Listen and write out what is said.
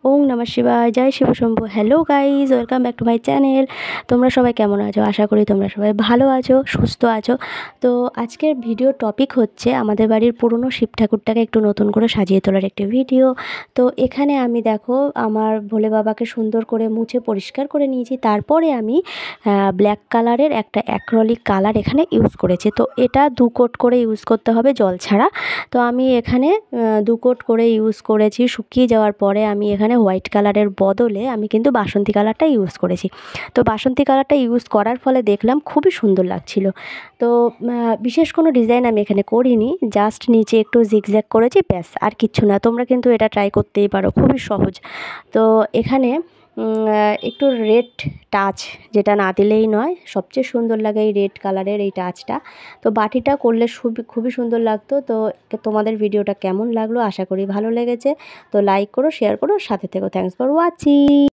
ওম নমঃ শিবায়, জয় Shiv Shambhu. Hello guys, welcome back to my channel. তোমরা সবাই কেমন আছো? আশা করি তোমরা সবাই ভালো আছো, সুস্থ আছো। তো আজকের ভিডিও টপিক হচ্ছে আমাদের বাড়ির পুরনো শিব ঠাকুরটাকে একটু নতুন করে সাজিয়ে তোলার একটি ভিডিও। তো এখানে আমি দেখো আমার ভোলে বাবাকে সুন্দর করে মুছে পরিষ্কার করে নিয়েছি। তারপরে আমি ব্ল্যাক কালারের একটা অ্যাক্রিলিক কালার এখানে ইউজ করেছি। তো এটা 2 কোট করে ইউজ করতে হবে, জল ছাড়া। তো আমি এখানে 2 কোট করে ইউজ করেছি। শুকিয়ে যাওয়ার পরে আমি এখানে হোয়াইট কালারের বদলে আমি কিন্তু বাসন্তী কালারটা ইউজ করেছি। তো বাসন্তী কালারটা ইউজ করার ফলে দেখলাম খুবই সুন্দর লাগছিল। তো বিশেষ কোনো ডিজাইন আমি এখানে করিনি, জাস্ট নিচে একটু জিগজ্যাগ করেছি, ব্যাস, আর কিচ্ছু না। তোমরা কিন্তু এটা ট্রাই করতেই পারো, খুবই সহজ। তো এখানে একটু রেড টাচ, যেটা না দিলেই নয়, সবচেয়ে সুন্দর লাগে এই রেড কালারের এই টাচটা। তো বাটিটা করলে খুবই সুন্দর লাগতো। তো তোমাদের ভিডিওটা কেমন লাগলো? আশা করি ভালো লেগেছে। তো লাইক করো, শেয়ার করো, সাথে থেকো। Thanks for watching.